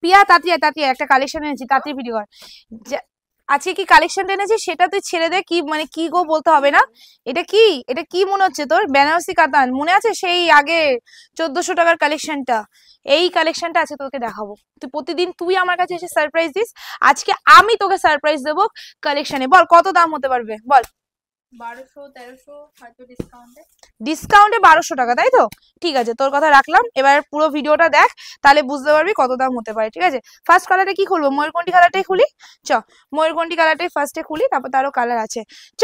পিয়া তাড়াতাড়ি একটা কালেকশন এনেছি, তাড়াতাড়ি ভিডিও কর। আজকে কি কালেকশন এনেছি সেটা তুই ছেড়ে দে, কি মানে কি গো বলতে হবে না। এটা কি মনে হচ্ছে তোর? বেনারসি কাতান মনে আছে সেই আগে 1400 টাকার কালেকশনটা? এই কালেকশনটা আছে তোকে দেখাবো। তুই প্রতিদিন তুই আমার কাছে এসে সারপ্রাইজ দিস, আজকে আমি তোকে সারপ্রাইজ দেবো কালেকশনে। বল কত দাম হতে পারবে বল। 1200-1300 হয়তো ডিসকাউন্টে। 1200 টাকা, তাই তো? ঠিক আছে, তোর কথা রাখলাম। এবার পুরো ভিডিওটা দেখ, তাহলে বুঝতে পারবি কত দাম হতে পারে। ঠিক আছে, ফার্স্ট কালারটা কি খুলবো? ময়ূরকণ্ঠী কালারটাই খুলি। চ ময়ূরকণ্ঠী কালারটাই ফার্স্টে খুলি, তারপর তারও কালার আছে। চ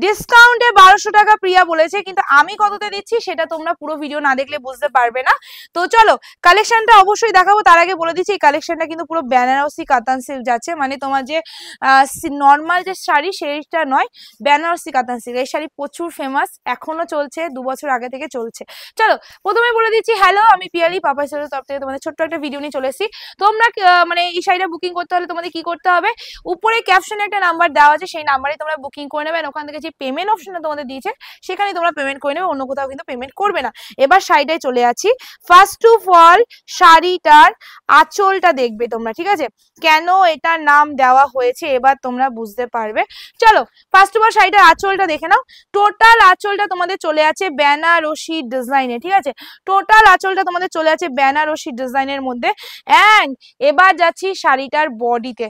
ডিসকাউন্টে 1200 টাকা প্রিয়া বলেছে, কিন্তু আমি কততে দিচ্ছি সেটা তোমরা পুরো ভিডিও না দেখলে বুঝতে পারবে না। তো চলো কালেকশনটা অবশ্যই দেখাবো, তার আগে বলে দিচ্ছি এই কালেকশনটা কিন্তু পুরো বেনারসি কাতান সিল্ক যাচ্ছে, মানে তোমার যে নর্মাল যে শাড়ি সেইটা নয়, বেনারসি কাতান সিল্ক। এই শাড়ি প্রচুর ফেমাস, এখনো চলছে, 2 বছর আগে থেকে চলছে। চলো প্রথমে বলে দিচ্ছি, হ্যালো আমি পিয়ালি, পাপা স্টোরের তরফ থেকে তোমাদের ছোট্ট একটা ভিডিও নিয়ে চলে এসেছি। তোমরা মানে এই শাড়িটা বুকিং করতে হলে তোমাদের কি করতে হবে, উপরে ক্যাপশনে একটা নাম্বার দেওয়া আছে, সেই নাম্বারে তোমরা বুকিং করে নেবে। ওখান থেকে যে পেমেন্ট অপশনটা তোমাদের দিয়েছে সেখানে তোমরা পেমেন্ট করে নেবে, অন্য কোথাও কিন্তু পেমেন্ট করবে না। এবার শাড়িটায় চলে আছি। ফার্স্ট অফ অল শাড়িটার আঁচলটা দেখবে তোমরা, ঠিক আছে? কেন এটার নাম দেওয়া হয়েছে এবার তোমরা বুঝতে পারবে। চলো ফার্স্ট অফ অল শাড়িটার আঁচলটা দেখে নাও। টোটাল আঁচলটা তোমাদের চলে আছে বেনারসি ডিজাইনে, ঠিক আছে? টোটাল আঁচলটা তোমাদের চলে আছে বেনারসি ডিজাইনের মধ্যে। এন্ড এবার যাচ্ছি শাড়িটার বডিতে,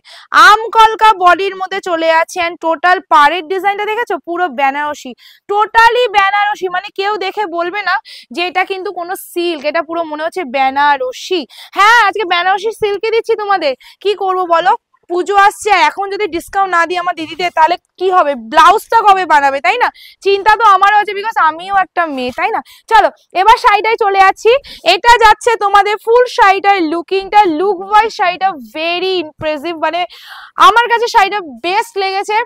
আমকলকা বডির মধ্যে চলে আছে। এন্ড টোটাল পাড়ের ডিজাইনটা দেখেছো, পুরো বেনারসি, টোটালি বেনারসি, মানে কেউ দেখে বলবে না যে এটা কিন্তু কোনো সিল্ক, এটা পুরো মনে হচ্ছে বেনারসি। হ্যাঁ আজকে বেনারসি সিল্কে দিচ্ছি তোমাদের, কি করবো বলো? পুজো আসছে, এখন যদি ডিসকাউন্ট না দিই আমার দিদিদের তাহলে কি হবে? ব্লাউজটা কবে বানাবে, তাই না? চিন্তা তো আমারও আছে, বিকজ আমিও একটা মেয়ে, তাই না? চলো এবার শাড়িটায় চলে যাচ্ছি। এটা যাচ্ছে তোমাদের ফুল শাড়িটার লুকিংটা, লুক ওয়াইজ শাড়িটা ভেরি ইমপ্রেসিভ, মানে আমার কাছে শাড়িটা বেস্ট লেগেছে।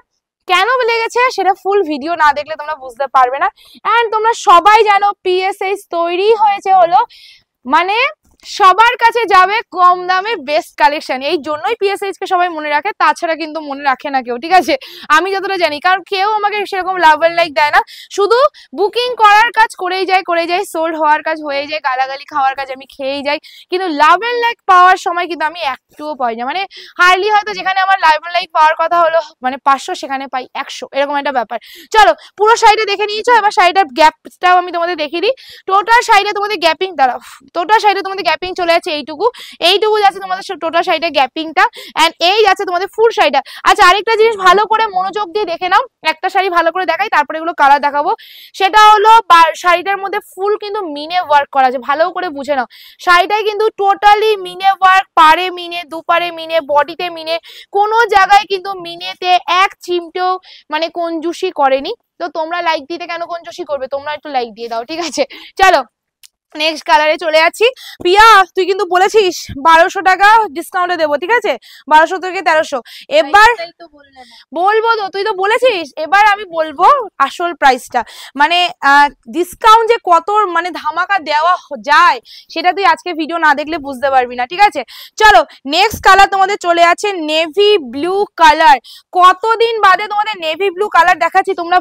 কেন লেগেছে সেটা ফুল ভিডিও না দেখলে তোমরা বুঝতে পারবে না। এন্ড তোমরা সবাই জানো পিএসএইচ তৈরি হয়েছে হলো মানে সবার কাছে যাবে কম দামে বেস্ট কালেকশন, এই জন্যই পিএসএইচ কে সবাই মনে রাখে, তাছাড়া কিন্তু মনে রাখে না কেউ, ঠিক আছে? আমি যতটা জানি, কারণ কেউ আমাকে সেরকম লাভ এন্ড লাইক দেয় না, শুধু বুকিং করার কাজ করেই যায়, সোল্ড হওয়ার কাজ হয়ে যায়, গালাগালি খাওয়ার কাজ আমি খেয়েই যাই, কিন্তু লাভ এন্ড লাইক পাওয়ার সময় কিন্তু আমি একটুও পাই না। মানে হার্ডলি হয়তো যেখানে আমার লাভ এন্ড লাইক পাওয়ার কথা হলো মানে 500, সেখানে পাই 100, এরকম একটা ব্যাপার। চলো পুরো শাড়িটা দেখে নিয়েছো, এবার শাড়িটার গ্যাপটাও আমি তোমাদের দেখিয়ে দিই। টোটাল শাড়িটা তোমাদের গ্যাপিং দ্বারা, টোটাল শাড়িটা তোমাদের গ্যাপিং চলে আছে এইটুকু যাচ্ছে তোমাদের টোটাল শাড়িটা গ্যাপিংটা। এন্ড এই যাচ্ছে তোমাদের ফুল শাড়িটা। আচ্ছা আরেকটা জিনিস ভালো করে মনোযোগ দিয়ে দেখে নাও, একটা শাড়ি ভালো করে দেখাই তারপরে এগুলো কালার দেখাবো। সেটা হলো শাড়িটার মধ্যে ফুল কিন্তু মিনে ওয়ার্ক করা আছে, ভালো করে বুঝে নাও। শাড়িটাই কিন্তু টোটালি মিনে ওয়ার্ক, পাড়ে মিনে, দুপাড়ে মিনে, বডিতে মিনে, কোনো জায়গায় কিন্তু মিনেতে এক চিমটেও মানে কঞ্জুসি করেনি। তো তোমরা লাইক দিতে কেন কঞ্জুসি করবে, তোমরা একটু লাইক দিয়ে দাও, ঠিক আছে? চলো নেক্সট কালারে চলে যাচ্ছি। পিয়া তুই কিন্তু বলেছিস 1200 টাকা ডিসকাউন্টে দেবো, ঠিক আছে? 1200 থেকে 1300। এবার বলবো তো, তুই তো বলেছিস, এবার আমি বলবো আসল প্রাইসটা, মানে ডিসকাউন্ট যে কত মানে ধামাকা দেওয়া যায় সেটা তুই আজকে ভিডিও না দেখলে বুঝতে পারবি না, ঠিক আছে? চলো নেক্সট কালার তোমাদের চলে আছে নেভি ব্লু কালার। কতদিন বাদে তোমাদের নেভি ব্লু কালার দেখাচ্ছি, তোমরা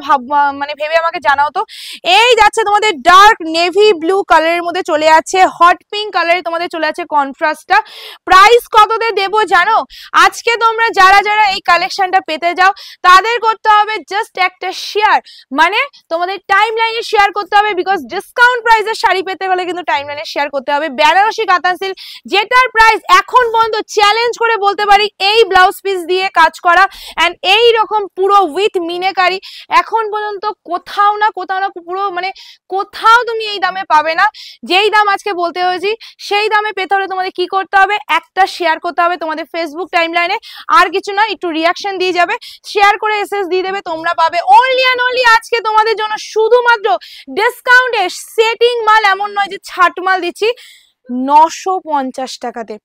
মানে ভেবে আমাকে জানাও তো। এই যাচ্ছে তোমাদের ডার্ক নেভি ব্লু কালারের মধ্যে চলে আছে, হট পিঙ্ক কালারে তোমাদের চলে আছে কন্ট্রাস্টটা। প্রাইস কততে দেবো জানো? আজকে তোমরা যারা যারা এই কালেকশনটা পেতে যাও তাদের করতে হবে জাস্ট একটা শেয়ার, মানে তোমাদের টাইম লাইনে শেয়ার করতে হবে, বিকজ ডিসকাউন্ট প্রাইসের শাড়ি পেতে হলে কিন্তু টাইম লাইনে শেয়ার করতে হবে। বেনারসি কাতান সিল্ক, যেটার প্রাইস এখন পর্যন্ত চ্যালেঞ্জ করে বলতে পারি এই ব্লাউজ পিস দিয়ে কাজ করা এন্ড এই রকম পুরো উইথ মিনেকারি, এখন পর্যন্ত কোথাও না পুরো মানে কোথাও তুমি এই দামে পাবে না। যেই দাম আজকে বলতে হয়েছি সেই দামে পেতে হলে তোমাদের কি করতে হবে, একটা শেয়ার করতে হবে তোমাদের ফেসবুক টাইমলাইনে, আর কিছু না, একটু রিয়াকশন দিয়ে যাবে, শেয়ার করে এসএস দিয়ে দেবে, তোমরা পাবে অনলি অ্যান্ড অনলি আজকে তোমাদের জন্য শুধুমাত্র ডিসকাউন্টে সেটিং মাল, এমন নয় যে ছাট মাল দিচ্ছি, 950 টাকাতে,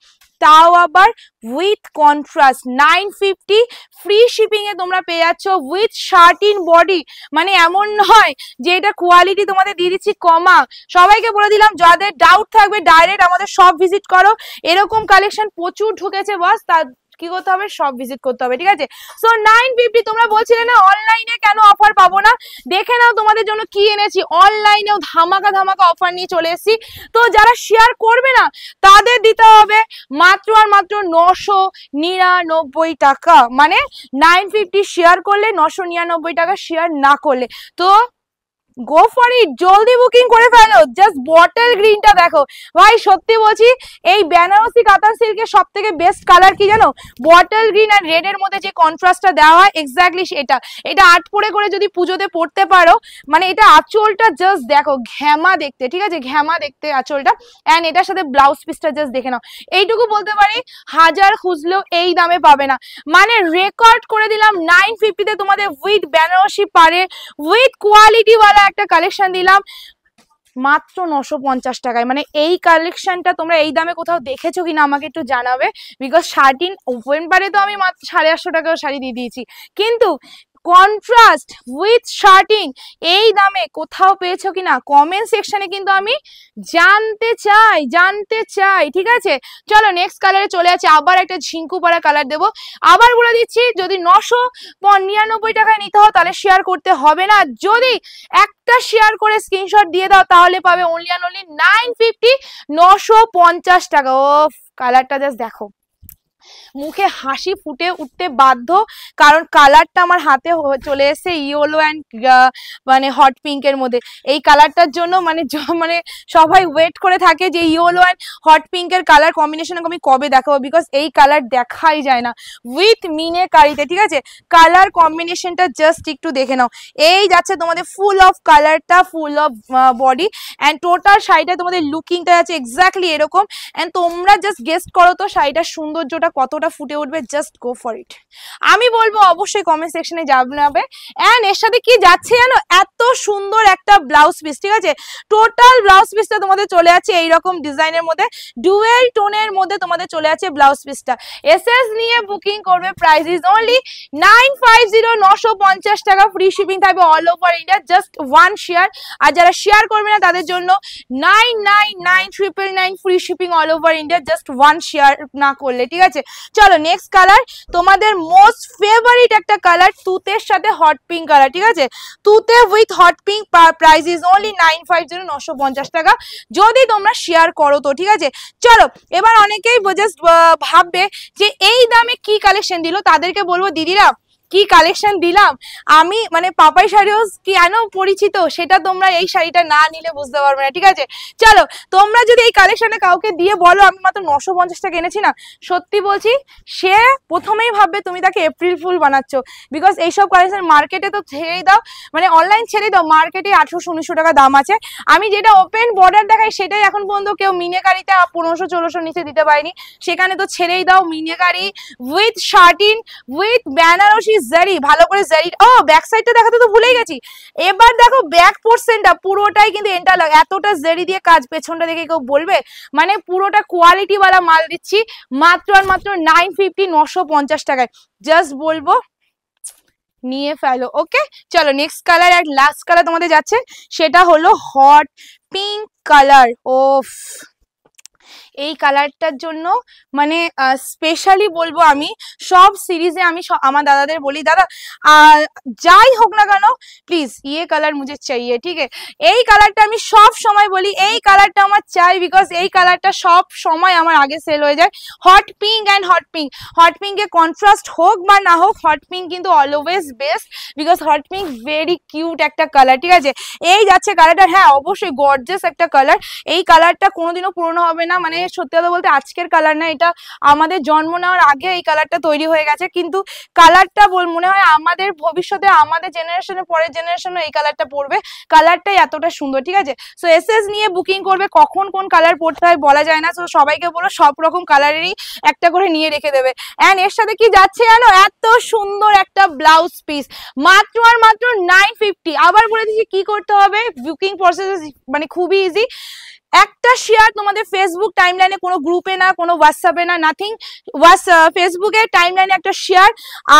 তাও আবার উইথ কন্ট্রাস্ট 950, ফ্রি শিপিং এ তোমরা পেয়ে যাচ্ছ উইথ শার্টিন বডি। মানে এমন নয় যে এটা কোয়ালিটি তোমাদের দিয়ে দিচ্ছি কমা। সবাইকে বলে দিলাম যাদের ডাউট থাকবে ডাইরেক্ট আমাদের শপ ভিজিট করো, এরকম কালেকশন প্রচুর ঢুকেছে বস, তার কি করতে হবে, সব ভিজিট করতে হবে, ঠিক আছে। সো 950 তোমরা বলছিলে না অনলাইনে কেন অফার পাবো না, দেখে নাও তোমাদের জন্য কি এনেছি, অনলাইনেও ধামাকা ধামাকা অফার নিয়ে চলে এসেছি। তো যারা শেয়ার করবে না তাদের দিতে হবে মাত্র আর মাত্র 999 টাকা, মানে 950 শেয়ার করলে 999 টাকা, শেয়ার না করলে তো গো ফর ইট, জলদি বুকিং করে ফেলো। জাস্ট বটল গ্রিনটা দেখো ভাই, সত্যি বলছি এই বেনারসি কাতান সিল্কের সব থেকে বেস্ট কালার কি জানো, বটল গ্রিন আর রেড এর মধ্যে যে কন্ট্রাস্টটা দেওয়া হয় এক্স্যাক্টলি এটা। এটা আট করে যদি পুজোতে পড়তে পারো, মানে এটা আঁচলটা জাস্ট দেখো ঘ্যামা দেখতে, ঠিক আছে, ঘ্যামা দেখতে আঁচলটা, এন্ড এটার সাথে ব্লাউজ পিসটা জাস্ট দেখে নাও। এইটুকু বলতে পারি হাজার খুঁজলেও এই দামে পাবে না, মানে রেকর্ড করে দিলাম 950 তে তোমাদের উইথ বেনারসি পারে, উইথ কোয়ালিটি ওয়ালা একটা কালেকশন দিলাম মাত্র 950 টাকায়। মানে এই কালেকশনটা তোমরা এই দামে কোথাও দেখেছো কিনা আমাকে একটু জানাবে, বিকজ শার্টিন ওপেন পারে তো আমি মাত্র 850 টাকাও শাড়ি দিয়ে দিয়েছি, কিন্তু কন্ট্রাস্ট উইথ শার্টিং এই দামে কোথাও পেয়েছো কিনা কমেন্ট সেকশনে কিন্তু আমি জানতে চাই, ঠিক আছে। চলো নেক্সট কালারে চলে যাচ্ছে, আবার একটা ঝিঙ্কু পাড়া কালার দেবো। আবার বলে দিচ্ছি যদি 999 টাকায় নিতে হয় তাহলে শেয়ার করতে হবে না, যদি একটা শেয়ার করে স্ক্রিনশট দিয়ে দাও তাহলে পাবে অনলি অ্যান্ড অনলি 950, 950 টাকা। ও কালারটা জাস্ট দেখো, মুখে হাসি ফুটে উঠতে বাধ্য, কারণ কালারটা আমার হাতে চলে এসেছে ইয়েলো অ্যান্ড মানে হট পিঙ্কের মধ্যে। এই কালারটার জন্য মানে সবাই ওয়েট করে থাকে যে ইয়েলো অ্যান্ড হট পিঙ্কের কালার কম্বিনেশন আমি কবে দেখাবো, বিকজ এই কালার দেখাই যায় না উইথ মিনেকারিতে, ঠিক আছে। কালার কম্বিনেশনটা জাস্ট একটু দেখে নাও, এই যাচ্ছে তোমাদের ফুল অফ কালারটা, full of body and total শাড়িটা তোমাদের লুকিংটা যাচ্ছে এক্স্যাক্টলি এরকম। অ্যান্ড তোমরা জাস্ট গেস্ট করো তো শাড়িটার সৌন্দর্যটা কতটা ফুটে উঠবে, জাস্ট গো ফর ইট। আমি বলবো অবশ্যই কমেন্ট সেকশনে জানাবে। এন্ড এর সাথে কি যাচ্ছে জানো, এত সুন্দর একটা ব্লাউজ পিস, ঠিক আছে। টোটাল ব্লাউজ পিসটা তোমাদের চলে আছে এইরকম ডিজাইনের মধ্যে, ডুয়েল টোনের মধ্যে তোমাদের চলে আছে ব্লাউজ পিসটা। এসএস নিয়ে বুকিং করবে, প্রাইস ইজ অনলি 950, 950 টাকা, ফ্রি শিপিং থাকবে all over India, just one share. আর যারা শেয়ার করবে না তাদের জন্য 999,999 free shipping all over India, just one share না করলে, ঠিক আছে। চলো নেক্সট কালার, তোমাদের মোস্ট ফেভারিট একটা কালার, তুতের সাথে হট পিঙ্ক কালার, ঠিক আছে। তুতে with hot pink, price is only 950, 950 টাকা, যদি তোমরা শেয়ার করো তো, ঠিক আছে। চলো এবার অনেকেই জাস্ট ভাববে যে এই দামে কি কালেকশন দিল, তাদেরকে বলবো দিদিরা কি কালেকশন দিলাম আমি, মানে পাপাই শাড়িও কেন পরিচিত সেটা তোমরা এই শাড়িটা না নিলে বুঝতে পারবে না, ঠিক আছে। চলো তোমরা যদি এই কালেকশনে কাউকে দিয়ে বলো আমি মাত্র 950 টাকা এনেছি না, সত্যি বলছি সে প্রথমেই ভাববে তুমি তাকে এপ্রিল ফুল বানাচ্ছ, বিকজ এইসব কালেকশন মার্কেটে তো ছেড়েই দাও, মানে অনলাইন ছেড়ে দাও, মার্কেটে 1800-1900 টাকা দাম আছে। আমি যেটা ওপেন বর্ডার দেখাই সেটাই এখন পর্যন্ত কেউ মিনেকারিতে 1500-1400 নিচে দিতে পারেনি, সেখানে তো ছেড়েই দাও meenakari with satin with Benarasi zari, ভালো করে জারি। ও ব্যাক সাইডটা দেখাতে তো ভুলেই গেছি, এবার দেখো ব্যাক পোর্শনটা পুরোটাই কিন্তু ইন্টারলক, এতটা জারি দিয়ে কাজ, পেছনটা দেখে কেউ বলবে, মানে পুরোটা কোয়ালিটি ওয়ালা মাল দিচ্ছি মাত্র আর মাত্র 950, 950 টাকায়, জাস্ট বলবো নিয়ে ফেলো। ওকে চলো নেক্সট কালার, আর লাস্ট কালার তোমাদের যাচ্ছে, সেটা হলো হট পিঙ্ক কালার। ওফ এই কালারটার জন্য মানে স্পেশালি বলবো, আমি সব সিরিজে আমি আমার দাদাদের বলি দাদা যাই হোক না কেন প্লিজ ইয়ে কালার মুঝে চাইয়ে, ঠিক আছে। এই কালারটা আমি সব সময় বলি এই কালারটা আমার চাই, বিকজ এই কালারটা সব সময় আমার আগে সেল হয়ে যায়। Hot pink and hot pink, hot পিঙ্কে কন্ট্রাস্ট হোক বা না হোক, হট পিঙ্ক কিন্তু always best, because hot pink very cute একটা কালার, ঠিক আছে। এই যাচ্ছে কালারটা, হ্যাঁ অবশ্যই গর্জিয়াস একটা কালার, এই কালারটা কোনোদিনও পুরনো হবে না, মানে সত্যি কথা বলতে আজকের কালার না, এটা আমাদের জন্ম নেওয়ার আগে এই কালারটা তৈরি হয়ে গেছে, কিন্তু কালারটা মনে হয় আমাদের ভবিষ্যতে আমাদের জেনারেশনের পরের জেনারেশনে এই কালারটা পড়বে, কালারটাই এতটা সুন্দর, ঠিক আছে। সো এসএস নিয়ে বুকিং করবে, কখন কোন কালার পড়তে হয় বলা যায় না, সো সবাইকে বলো সব রকম কালারেরই একটা করে নিয়ে রেখে দেবে। এন্ড এর সাথে কি যাচ্ছে জানো, এত সুন্দর একটা ব্লাউজ পিস, মাত্র আর মাত্র 950। আবার বলে দিচ্ছি কি করতে হবে, বুকিং প্রসেস মানে খুবই ইজি, একটা শেয়ার তোমাদের ফেসবুক টাইমলাইনে, কোনো গ্রুপে না, কোনো হোয়াটসঅ্যাপে না, নাথিং, ফেসবুকের টাইমলাইনে একটা শেয়ার,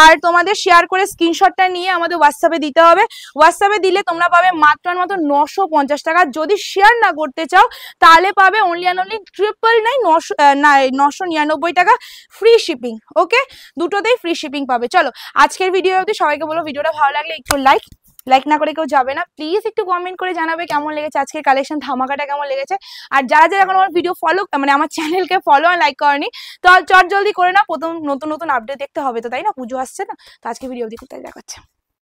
আর তোমাদের শেয়ার করে স্ক্রিনশটটা নিয়ে আমাদের হোয়াটসঅ্যাপে দিতে হবে। হোয়াটসঅ্যাপে দিলে তোমরা পাবে মাত্র 950 টাকা। যদি শেয়ার না করতে চাও তাহলে পাবে অনলি 999 টাকা ফ্রি শিপিং। ওকে, দুটোতেই ফ্রি শিপিং পাবে। চলো আজকের ভিডিও অবধি, সবাইকে বলো ভিডিওটা ভালো লাগলে একটু লাইক না করে কেউ যাবে না, প্লিজ একটু কমেন্ট করে জানাবে কেমন লেগেছে আজকের কালেকশন, ধামাকাটা কেমন লেগেছে। আর যারা যারা এখন আমার ভিডিও ফলো, মানে আমার চ্যানেলকে ফলো আর লাইক করেনি, তো চট জলদি করে না, প্রথম নতুন নতুন আপডেট দেখতে হবে তো, তাই না? পুজো আসছে না, তো আজকে ভিডিও অবধি কোথায় দেখাচ্ছে।